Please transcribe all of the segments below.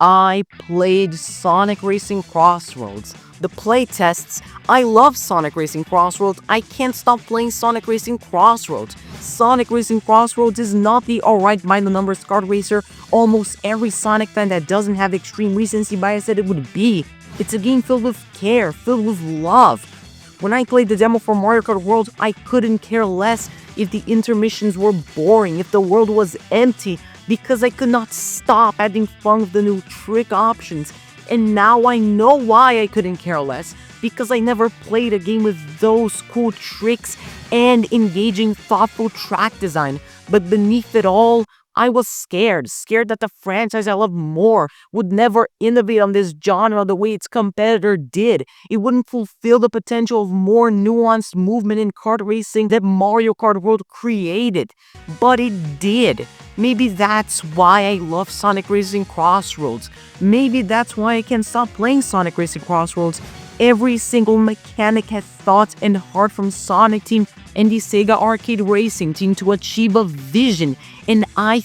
I played Sonic Racing CrossWorlds. The playtests, I love Sonic Racing CrossWorlds. I can't stop playing Sonic Racing CrossWorlds. Sonic Racing CrossWorlds is not the alright by the numbers kart racer almost every Sonic fan that doesn't have extreme recency bias said it would be. It's a game filled with care, filled with love. When I played the demo for Mario Kart World, I couldn't care less if the intermissions were boring, if the world was empty, because I could not stop having fun with the new trick options. And now I know why I couldn't care less, because I never played a game with those cool tricks and engaging, thoughtful track design. But beneath it all, I was scared that the franchise I love more would never innovate on this genre the way its competitor did. It wouldn't fulfill the potential of more nuanced movement in kart racing that Mario Kart World created. But it did. Maybe that's why I love Sonic Racing CrossWorlds. Maybe that's why I can't stop playing Sonic Racing CrossWorlds. Every single mechanic had thought and heart from Sonic Team and the Sega Arcade Racing Team to achieve a vision, and I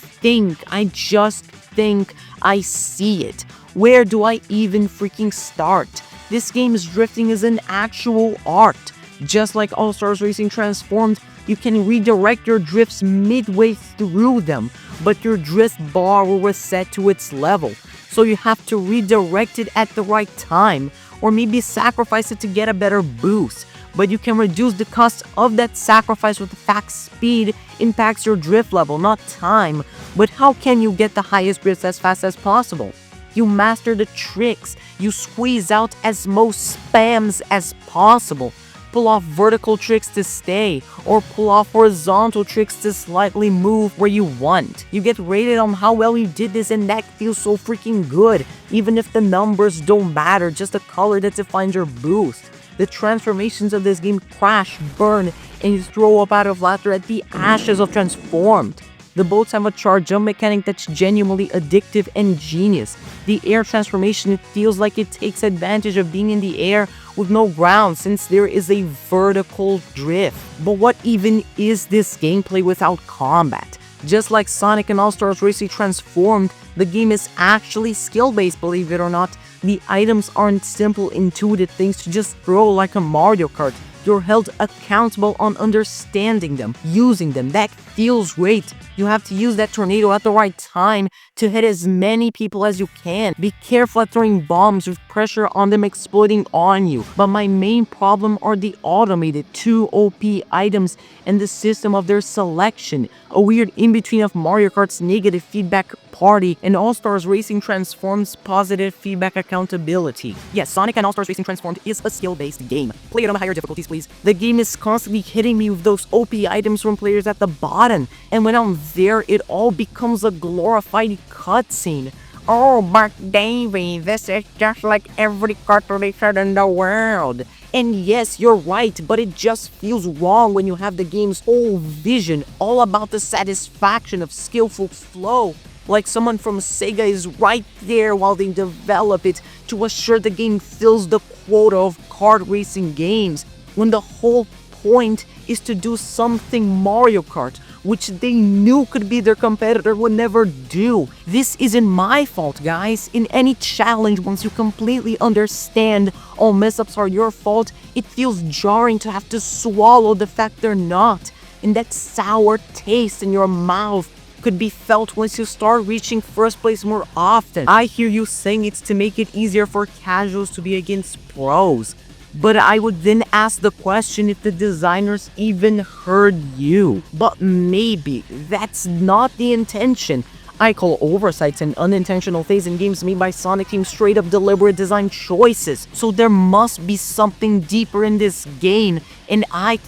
just think I see it. Where do I even freaking start? This game's drifting is an actual art. Just like All-Stars Racing Transformed, you can redirect your drifts midway through them, but your drift bar will reset to its level, so you have to redirect it at the right time, or maybe sacrifice it to get a better boost. But you can reduce the cost of that sacrifice with the fact speed impacts your drift level, not time. But how can you get the highest drifts as fast as possible? You master the tricks, you squeeze out as most spams as possible. Pull off vertical tricks to stay, or pull off horizontal tricks to slightly move where you want. You get rated on how well you did this, and that feels so freaking good, even if the numbers don't matter, just the color that defines your boost. The transformations of this game crash, burn, and you throw up out of laughter at the ashes of Transformed. The boats have a charge jump mechanic that's genuinely addictive and genius. The air transformation feels like it takes advantage of being in the air with no ground since there is a vertical drift. But what even is this gameplay without combat? Just like Sonic and All-Stars Racing Transformed, the game is actually skill-based, believe it or not. The items aren't simple, intuitive things to just throw like a Mario Kart. You're held accountable on understanding them, using them. That feels great. You have to use that tornado at the right time to hit as many people as you can. Be careful at throwing bombs with pressure on them exploding on you. But my main problem are the automated 2 OP items and the system of their selection. A weird in-between of Mario Kart's negative feedback party and All-Stars Racing Transformed's positive feedback accountability. Yes, Sonic and All-Stars Racing Transformed is a skill-based game. Play it on higher difficulties, please. The game is constantly hitting me with those OP items from players at the bottom, and when I'm there, it all becomes a glorified cutscene. Oh, but Davey, this is just like every kart racer in the world. And yes, you're right, but it just feels wrong when you have the game's whole vision all about the satisfaction of skillful flow. Like someone from Sega is right there while they develop it to assure the game fills the quota of kart racing games, when the whole point is to do something Mario Kart, which they knew could be their competitor would never do. This isn't my fault, guys. In any challenge, once you completely understand all mess-ups are your fault, it feels jarring to have to swallow the fact they're not. And that sour taste in your mouth could be felt once you start reaching first place more often. I hear you saying it's to make it easier for casuals to be against pros. But I would then ask the question if the designers even heard you. But maybe that's not the intention. I call oversights and unintentional things in games made by Sonic Team straight up deliberate design choices. So there must be something deeper in this game, and I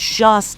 just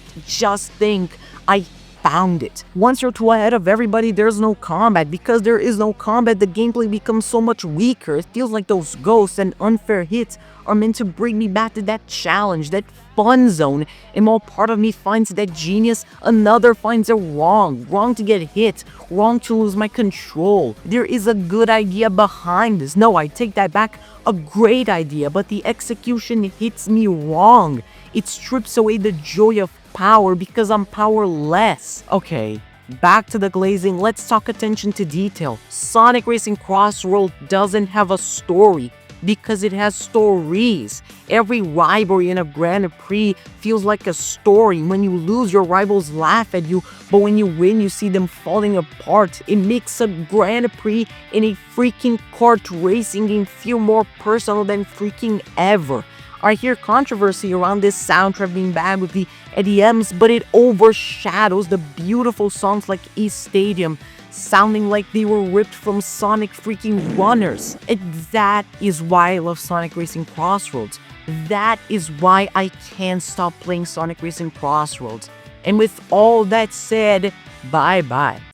think I found it. Once you're too ahead of everybody, there's no combat. Because there is no combat, the gameplay becomes so much weaker. It feels like those ghosts and unfair hits are meant to bring me back to that challenge, that fun zone. And while part of me finds that genius, another finds it wrong. Wrong to get hit, wrong to lose my control. There is a good idea behind this. No, I take that back. A great idea, but the execution hits me wrong. It strips away the joy of power because I'm powerless. Okay, Back to the glazing, let's talk attention to detail. Sonic Racing CrossWorld doesn't have a story because it has stories. Every rivalry in a Grand Prix feels like a story. When you lose, your rivals laugh at you, but when you win, you see them falling apart. It makes a Grand Prix in a freaking kart racing game feel more personal than freaking ever. I hear controversy around this soundtrack being bad with the EDMs, but it overshadows the beautiful songs like East Stadium, sounding like they were ripped from Sonic freaking Runners. And that is why I love Sonic Racing CrossWorlds. That is why I can't stop playing Sonic Racing CrossWorlds. And with all that said, bye-bye.